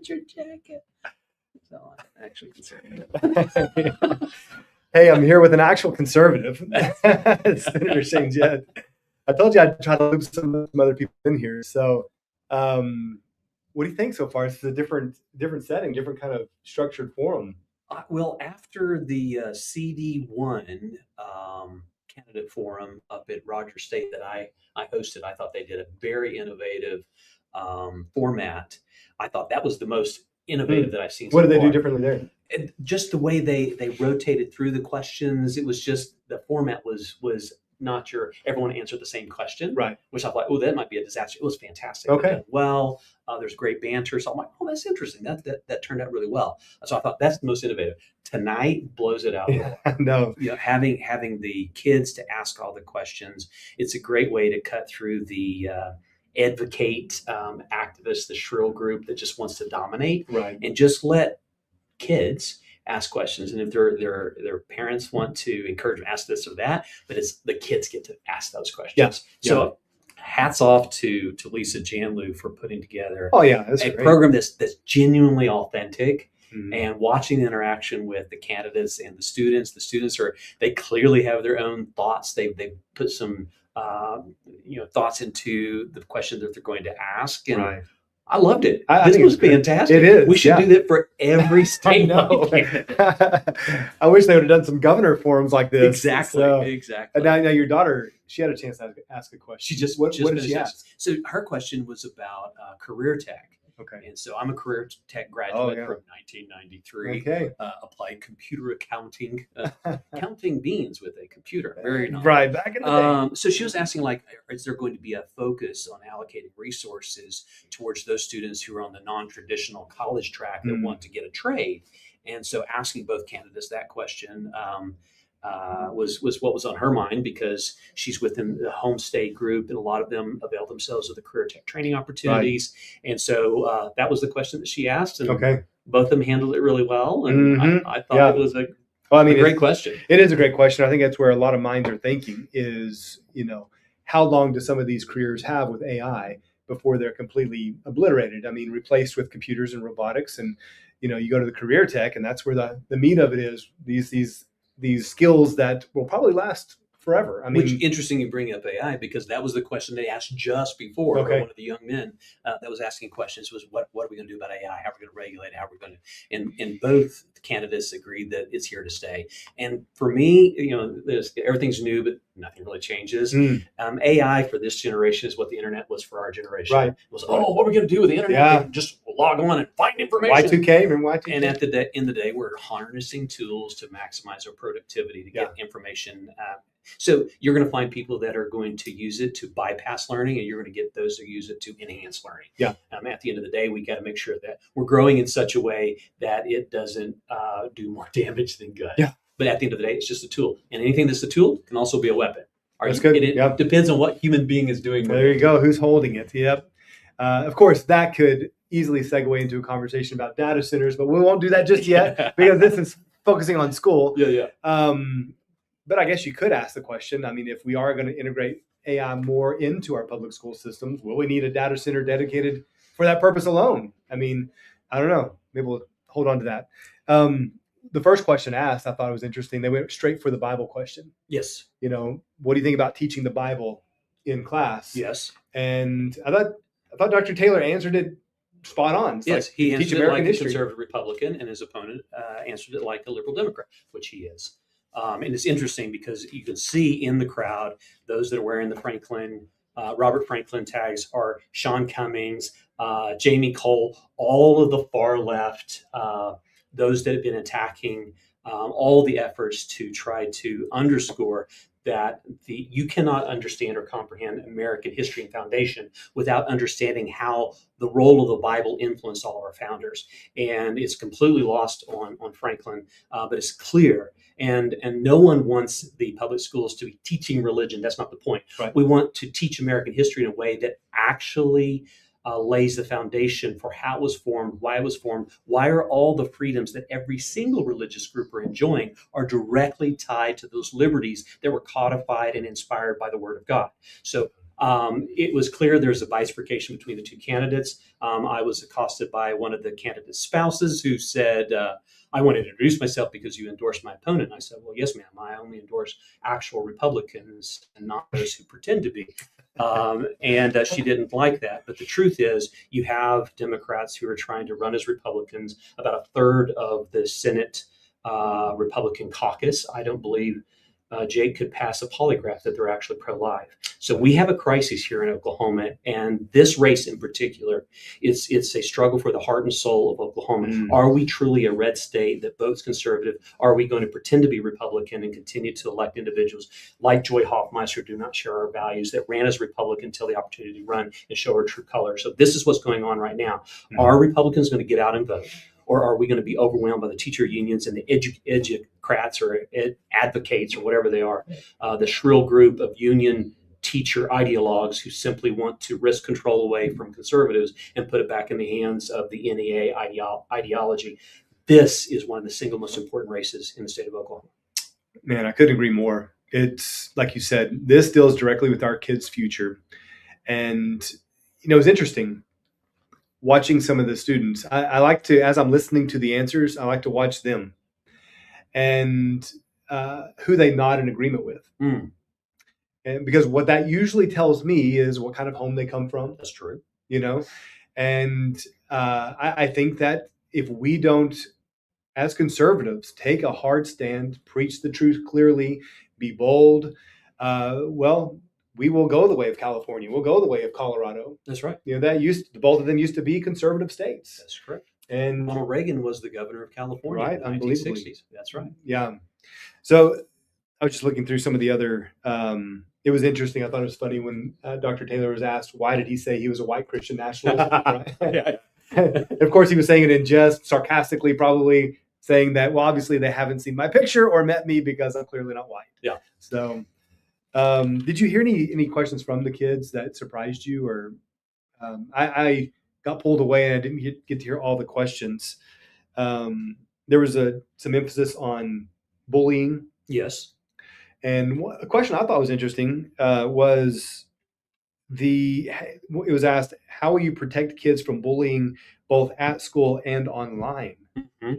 get your jacket. So I'm actually conservative. Hey, I'm here with an actual conservative, Senator Shane Jett. I told you I'd try to loop some other people in here. So, what do you think so far? It's a different setting, different kind of structured forum. Well, after the CD1 candidate forum up at Rogers State that I hosted, I thought they did a very innovative format. I thought that was the most innovative that I've seen so What did they far. do differently there? And just the way they rotated through the questions, it was just the format was not your everyone answered the same question, Right? Which I thought, oh, that might be a disaster. It was fantastic. Okay. Done well, there's great banter. So I'm like, oh, that's interesting. That turned out really well. So I thought that's the most innovative. Tonight blows it out. Yeah, no. You know, having the kids to ask all the questions, it's a great way to cut through the advocate activists, the shrill group that just wants to dominate, Right? And just let kids ask questions. And if their parents want to encourage them, ask this or that, but it's the kids get to ask those questions. Yeah. So hats off to Lisa Janlu for putting together that's a great. program that's genuinely authentic. Mhm. And watching the interaction with the candidates and the students they clearly have their own thoughts. They put some thoughts into the question that they're going to ask, and Right. I loved it. I This think was it's good. fantastic. It is, We should yeah. do that for every I state. know. I wish they would have done some governor forums like this. Exactly. So, Exactly. now your daughter, she had a chance to ask a question. She just what did she finished ask? So her question was about career tech. Okay. And so I'm a career tech graduate from 1993. Okay. Applied computer accounting, counting beans with a computer. Very nice. Right, back in the day. So she was asking, like, is there going to be a focus on allocating resources towards those students who are on the non-traditional college track that want to get a trade? And so asking both candidates that question was what was on her mind, because she's within the home state group, and a lot of them avail themselves of the career tech training opportunities. Right. And so that was the question that she asked, and both of them handled it really well. And I thought it was a great question. It is a great question. I think that's where a lot of minds are thinking is, how long do some of these careers have with AI before they're completely obliterated? I mean, replaced with computers and robotics. And, you go to the career tech, and that's where the meat of it is, these skills that will probably last forever. I mean, which interesting you bring up AI, because that was the question they asked just before. One of the young men that was asking questions was, what are we going to do about AI? How are we going to regulate it? How are we going to? And both candidates agreed that it's here to stay. And for me, everything's new, but nothing really changes. AI for this generation is what the internet was for our generation. Right. It was, what are we going to do with the internet? Yeah. Just log on and find information. Y2K, remember Y2K? And at the end of the day, we're harnessing tools to maximize our productivity, to get information. So you're going to find people that are going to use it to bypass learning, and you're going to get those who use it to enhance learning. Yeah. At the end of the day, we got to make sure that we're growing in such a way that it doesn't do more damage than good. Yeah. But at the end of the day, it's just a tool, and anything that's a tool can also be a weapon. That's good. It depends on what human being is doing. There you go. Who's holding it? Yep. Of course, that could easily segue into a conversation about data centers, but we won't do that just yet because this is focusing on school. Yeah. But I guess you could ask the question, I mean, if we are going to integrate AI more into our public school systems, will we need a data center dedicated for that purpose alone? I mean, I don't know. Maybe we'll hold on to that. The first question asked, I thought it was interesting. They went straight for the Bible question. Yes. What do you think about teaching the Bible in class? Yes. And I thought Dr. Taylor answered it spot on. It's yes, he answered it like history. A conservative Republican, and his opponent answered it like a liberal Democrat, which he is. And it's interesting because you can see in the crowd, those that are wearing the Robert Franklin tags are Sean Cummings, Jamie Cole, all of the far left, those that have been attacking all the efforts to try to underscore that you cannot understand or comprehend American history and foundation without understanding how the role of the Bible influenced all of our founders. And it's completely lost on Franklin, but it's clear. And no one wants the public schools to be teaching religion. That's not the point. Right. We want to teach American history in a way that actually lays the foundation for how it was formed, why it was formed, why are all the freedoms that every single religious group are enjoying are directly tied to those liberties that were codified and inspired by the Word of God. So It was clear there's a bifurcation between the two candidates. I was accosted by one of the candidate's spouses who said, I want to introduce myself because you endorsed my opponent. I said, well, yes, ma'am. I only endorse actual Republicans and not those who pretend to be. And she didn't like that. But the truth is, you have Democrats who are trying to run as Republicans. About a third of the Senate Republican caucus, I don't believe Jake could pass a polygraph that they're actually pro-life. So we have a crisis here in Oklahoma, and this race in particular, it's a struggle for the heart and soul of Oklahoma. Are we truly a red state that votes conservative? Are we going to pretend to be Republican and continue to elect individuals like Joy Hoffmeister who do not share our values, that ran as Republican until the opportunity to run and show her true colors? So this is what's going on right now. Are Republicans going to get out and vote? Or are we going to be overwhelmed by the teacher unions and the educrats or advocates or whatever they are, the shrill group of union teacher ideologues who simply want to wrest control away from conservatives and put it back in the hands of the NEA ideology? This is one of the single most important races in the state of Oklahoma. Man, I couldn't agree more. It's like you said, this deals directly with our kids' future. And, it's interesting watching some of the students. I like to, as I'm listening to the answers, I like to watch them and who they nod in agreement with. And because what that usually tells me is what kind of home they come from. That's true. And I think that if we don't, as conservatives, take a hard stand, preach the truth clearly, be bold, we will go the way of California. We'll go the way of Colorado. That's right. Both of them used to be conservative states. That's correct. And Ronald Reagan was the governor of California in the 1960s. That's right. Yeah. So I was just looking through some of the other. It was interesting. I thought it was funny when Dr. Taylor was asked, why did he say he was a white Christian nationalist? Yeah. Of course, he was saying it in jest, sarcastically, probably saying that, well, obviously they haven't seen my picture or met me because I'm clearly not white. Yeah. So did you hear any questions from the kids that surprised you? Or I got pulled away and I didn't get to hear all the questions. There was some emphasis on bullying. Yes. And a question I thought was interesting was it was asked, how will you protect kids from bullying both at school and online? Mm-hmm.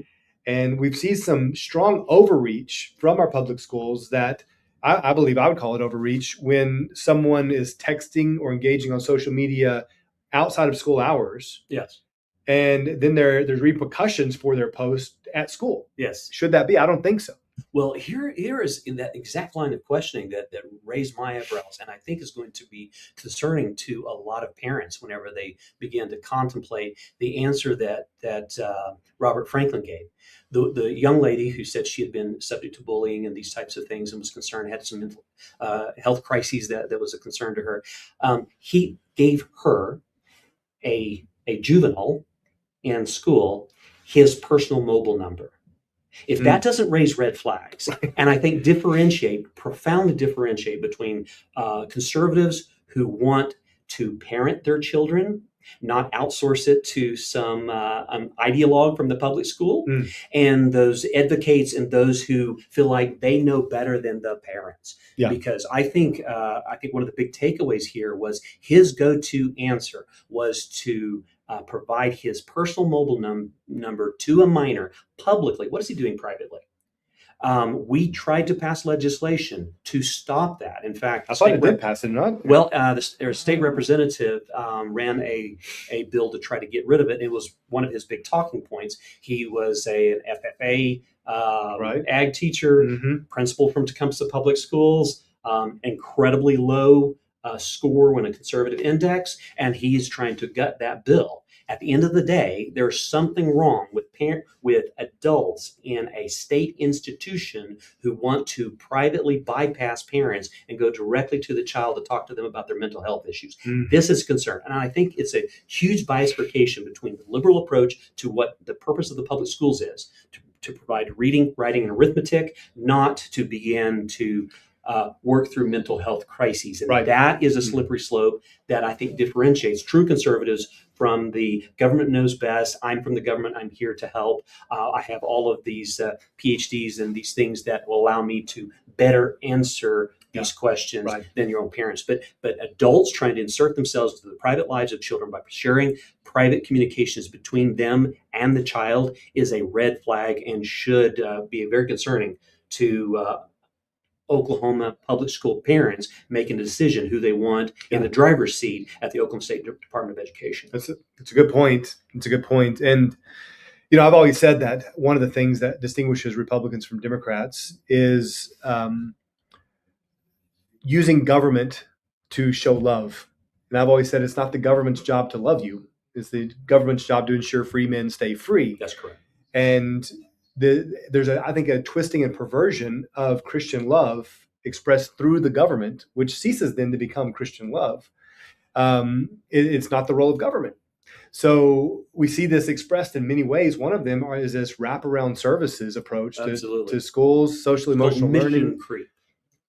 And we've seen some strong overreach from our public schools that I believe I would call it overreach when someone is texting or engaging on social media outside of school hours. Yes. And then there's repercussions for their post at school. Yes. Should that be? I don't think so. Well, here is in that exact line of questioning that raised my eyebrows, and I think is going to be concerning to a lot of parents whenever they begin to contemplate the answer that Robert Franklin gave. The young lady who said she had been subject to bullying and these types of things and was concerned, had some mental health crises that was a concern to her. He gave her a juvenile in school his personal mobile number. If that doesn't raise red flags, and I think profoundly differentiate between conservatives who want to parent their children, not outsource it to some ideologue from the public school, and those advocates and those who feel like they know better than the parents. Yeah. Because I think one of the big takeaways here was his go-to answer was to provide his personal mobile number to a minor publicly. What is he doing privately? We tried to pass legislation to stop that. In fact, I thought it did pass it, not? Well, their state representative ran a bill to try to get rid of it. It was one of his big talking points. He was an FFA ag teacher, principal from Tecumseh Public Schools, incredibly low score when a conservative index, and he's trying to gut that bill. At the end of the day, there's something wrong with adults in a state institution who want to privately bypass parents and go directly to the child to talk to them about their mental health issues. This is a concern. And I think it's a huge bifurcation between the liberal approach to what the purpose of the public schools is, to provide reading, writing, and arithmetic, not to begin to work through mental health crises. And that is a slippery slope that I think differentiates true conservatives from the government knows best. I'm from the government. I'm here to help. I have all of these PhDs and these things that will allow me to better answer these questions Right. than your own parents. But adults trying to insert themselves into the private lives of children by sharing private communications between them and the child is a red flag and should be very concerning to Oklahoma public school parents making a decision who they want in the driver's seat at the Oklahoma State Department of Education. That's a good point. It's a good point. And, I've always said that one of the things that distinguishes Republicans from Democrats is using government to show love. And I've always said it's not the government's job to love you. It's the government's job to ensure free men stay free. That's correct. And there's, I think, a twisting and perversion of Christian love expressed through the government, which ceases then to become Christian love. It's not the role of government. So we see this expressed in many ways. One of them is this wraparound services approach to schools, social emotional learning.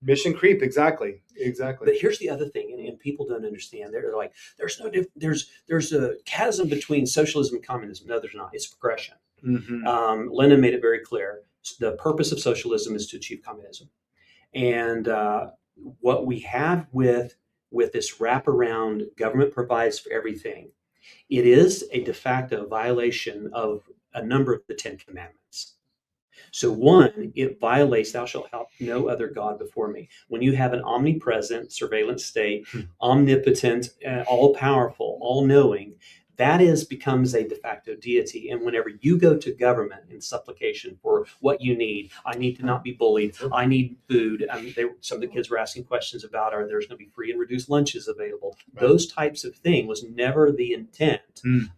Mission creep, exactly. But here's the other thing, and people don't understand. They're like, there's a chasm between socialism and communism. No, there's not. It's progression. Mm-hmm. Lenin made it very clear. The purpose of socialism is to achieve communism. And what we have with this wraparound, government provides for everything, it is a de facto violation of a number of the 10 Commandments. So one, it violates, thou shalt have no other God before me. When you have an omnipresent surveillance state, omnipotent, all-powerful, all-knowing, that becomes a de facto deity. And whenever you go to government in supplication for what you need, I need to not be bullied, I need food. Some of the kids were asking questions about, there's going to be free and reduced lunches available. Right. Those types of things was never the intent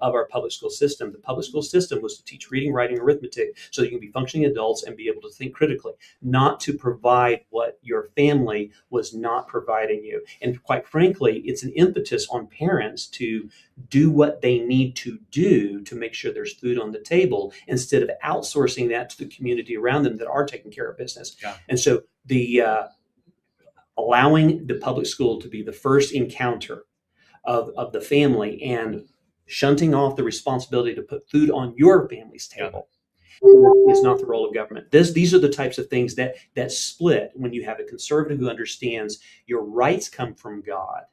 of our public school system. The public school system was to teach reading, writing, arithmetic so you can be functioning adults and be able to think critically, not to provide what your family was not providing you. And quite frankly, it's an impetus on parents to do what they need to do to make sure there's food on the table instead of outsourcing that to the community around them that are taking care of business. Yeah. And so the allowing the public school to be the first encounter of the family and shunting off the responsibility to put food on your family's table is not the role of government. These are the types of things that split when you have a conservative who understands your rights come from God.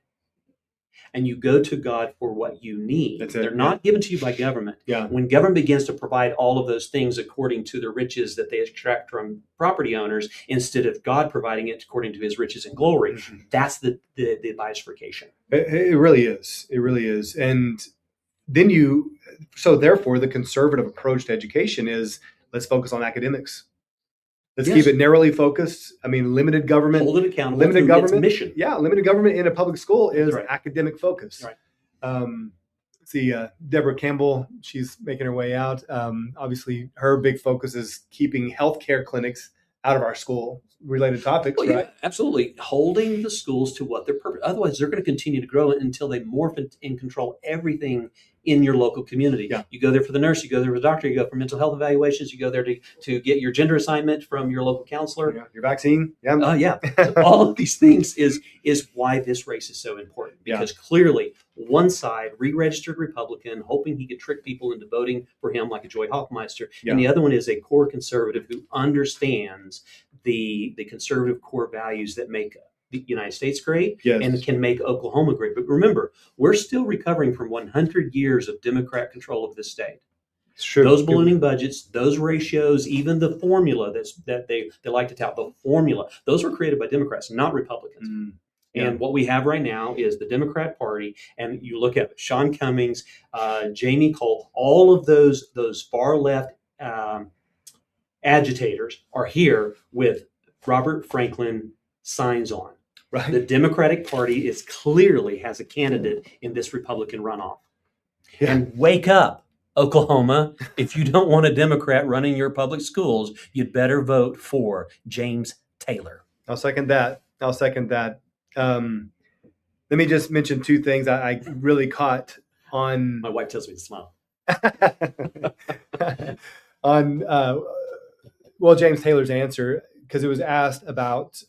And you go to God for what you need. They're not given to you by government. Yeah. When government begins to provide all of those things according to the riches that they extract from property owners, instead of God providing it according to his riches and glory, that's the bifurcation. It really is. It really is. And then therefore, the conservative approach to education is let's focus on academics. Let's keep it narrowly focused. Limited government. Hold it accountable. Limited government mission. Yeah, limited government in a public school is academic focus. Right. See, Deborah Campbell, she's making her way out. Obviously, her big focus is keeping healthcare clinics out of our school-related topics, well, right? Yeah, absolutely. Holding the schools to what their purpose. Otherwise, they're going to continue to grow until they morph and control everything in your local community. Yeah. You go there for the nurse, you go there for the doctor, you go for mental health evaluations, you go there to get your gender assignment from your local counselor. Yeah. Your vaccine. Yeah. Yeah. So all of these things is why this race is so important. Because clearly one side, re-registered Republican, hoping he could trick people into voting for him like a Joy Hoffmeister. Yeah. And the other one is a core conservative who understands the conservative core values that make the United States great and can make Oklahoma great. But remember, we're still recovering from 100 years of Democrat control of this state. Sure. Those ballooning budgets, those ratios, even the formula that they like to tout, the formula, those were created by Democrats, not Republicans. And what we have right now is the Democrat Party, and you look at Sean Cummings, Jamie Colt, all of those far left agitators are here with Robert Franklin signs on. Right. The Democratic Party clearly has a candidate in this Republican runoff. Yeah. And wake up, Oklahoma. If you don't want a Democrat running your public schools, you'd better vote for James Taylor. I'll second that. Let me just mention two things I really caught on. My wife tells me to smile. On James Taylor's answer, because it was asked about.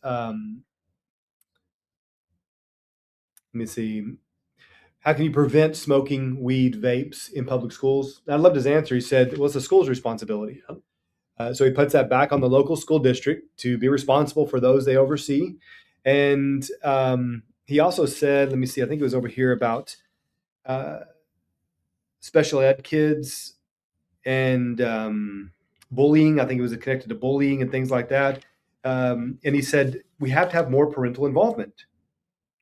Let me see. How can you prevent smoking weed vapes in public schools? I loved his answer. He said, well, it's the school's responsibility. So he puts that back on the local school district to be responsible for those they oversee. And he also said, let me see, I think it was over here about special ed kids and bullying. I think it was connected to bullying and things like that. And he said, we have to have more parental involvement.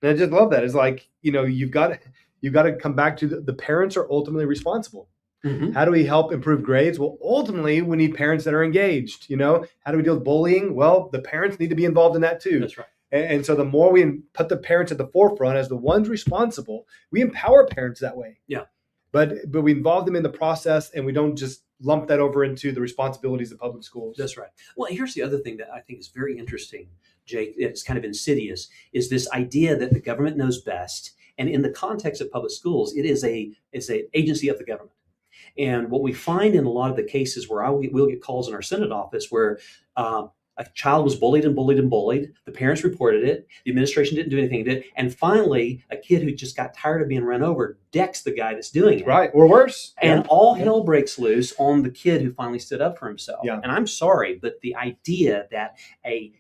And I just love that. It's like, you've got to come back to the parents are ultimately responsible. Mm-hmm. How do we help improve grades? Well, ultimately, we need parents that are engaged. How do we deal with bullying? Well, the parents need to be involved in that too. That's right. And so the more we put the parents at the forefront as the ones responsible, we empower parents that way. Yeah. But we involve them in the process, and we don't just lump that over into the responsibilities of public schools. That's right. Well, here's the other thing that I think is very interesting, Jake. It's kind of insidious, is this idea that the government knows best. And in the context of public schools, it's an agency of the government. And what we find in a lot of the cases where we'll get calls in our Senate office where a child was bullied and bullied and bullied. The parents reported it. The administration didn't do anything. And finally, a kid who just got tired of being run over decks the guy that's doing it. Right, or worse. And all hell breaks loose on the kid who finally stood up for himself. Yeah. And I'm sorry, but the idea that a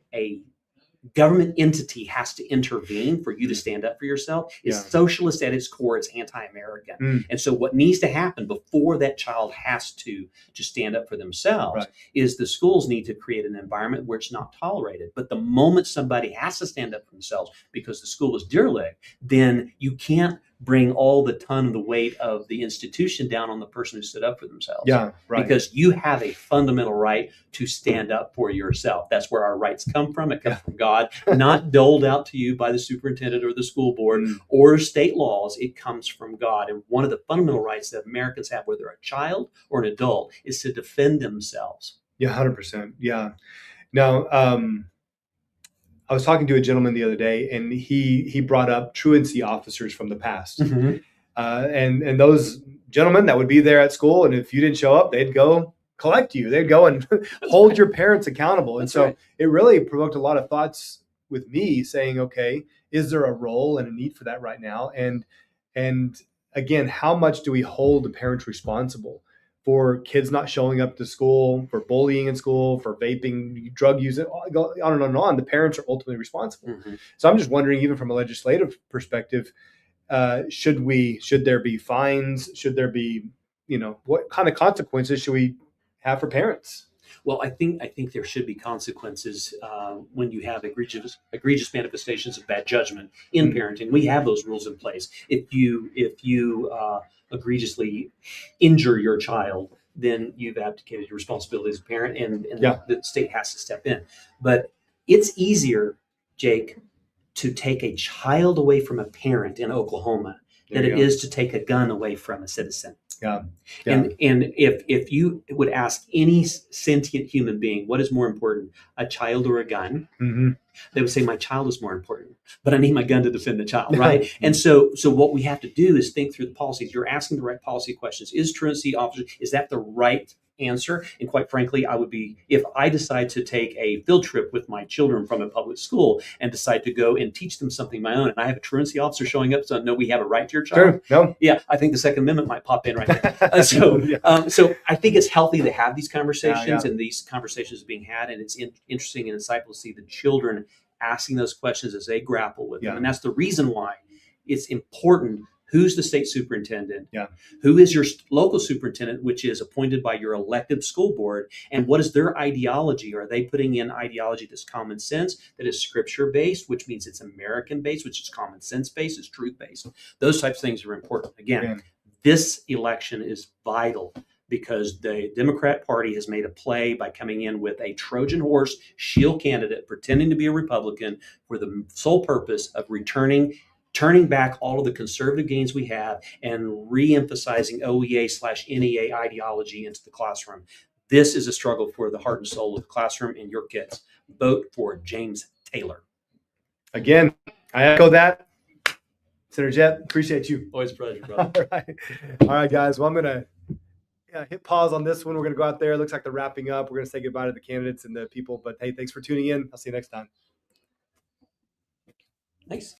government entity has to intervene for you to stand up for yourself is socialist at its core. It's anti-American. And so what needs to happen before that child has to stand up for themselves is the schools need to create an environment where it's not tolerated. But the moment somebody has to stand up for themselves because the school is derelict, then you can't bring all the ton of the weight of the institution down on the person who stood up for themselves. Yeah, right. Because you have a fundamental right to stand up for yourself. That's where our rights come from. It comes from God, not doled out to you by the superintendent or the school board or state laws. It comes from God. And one of the fundamental rights that Americans have, whether a child or an adult, is to defend themselves. Yeah, 100%. Yeah. Now, I was talking to a gentleman the other day, and he brought up truancy officers from the past. Mm-hmm. And those gentlemen that would be there at school, and if you didn't show up, they'd go collect you. They'd go and hold your parents accountable. And so it really provoked a lot of thoughts with me saying, okay, is there a role and a need for that right now? And again, how much do we hold the parents responsible for kids not showing up to school, for bullying in school, for vaping, drug use, on and on and on? The parents are ultimately responsible. Mm-hmm. So I'm just wondering, even from a legislative perspective, should there be fines? Should there be, what kind of consequences should we have for parents? Well, I think there should be consequences when you have egregious manifestations of bad judgment in parenting. We have those rules in place. If you egregiously injure your child, then you've abdicated your responsibility as a parent, and the state has to step in. But it's easier, Jake, to take a child away from a parent in Oklahoma than it is to take a gun away from a citizen. Yeah. And if you would ask any sentient human being, what is more important, a child or a gun? Mm-hmm. They would say, my child is more important, but I need my gun to defend the child, right? And so what we have to do is think through the policies. You're asking the right policy questions. Is truancy officer, is that the right answer? And quite frankly, if I decide to take a field trip with my children from a public school and decide to go and teach them something of my own, and I have a truancy officer showing up, so no, we have a right to your child. Sure. No. Yeah, I think the Second Amendment might pop in right there. So I think it's healthy to have these conversations, and these conversations are being had, and it's interesting and insightful to see the children asking those questions as they grapple with them. And that's the reason why it's important. Who's the state superintendent? Yeah. Who is your local superintendent, which is appointed by your elected school board? And what is their ideology? Are they putting in ideology that's common sense, that is scripture-based, which means it's American-based, which is common sense-based, it's truth-based? Those types of things are important. Again, this election is vital because the Democrat Party has made a play by coming in with a Trojan horse shield candidate, pretending to be a Republican for the sole purpose of turning back all of the conservative gains we have and re-emphasizing OEA/NEA ideology into the classroom. This is a struggle for the heart and soul of the classroom and your kids. Vote for James Taylor. Again, I echo that. Senator Jett, appreciate you. Always a pleasure, brother. All right, guys. Well, I'm going to hit pause on this one. We're going to go out there. It looks like they're wrapping up. We're going to say goodbye to the candidates and the people. But hey, thanks for tuning in. I'll see you next time. Thanks.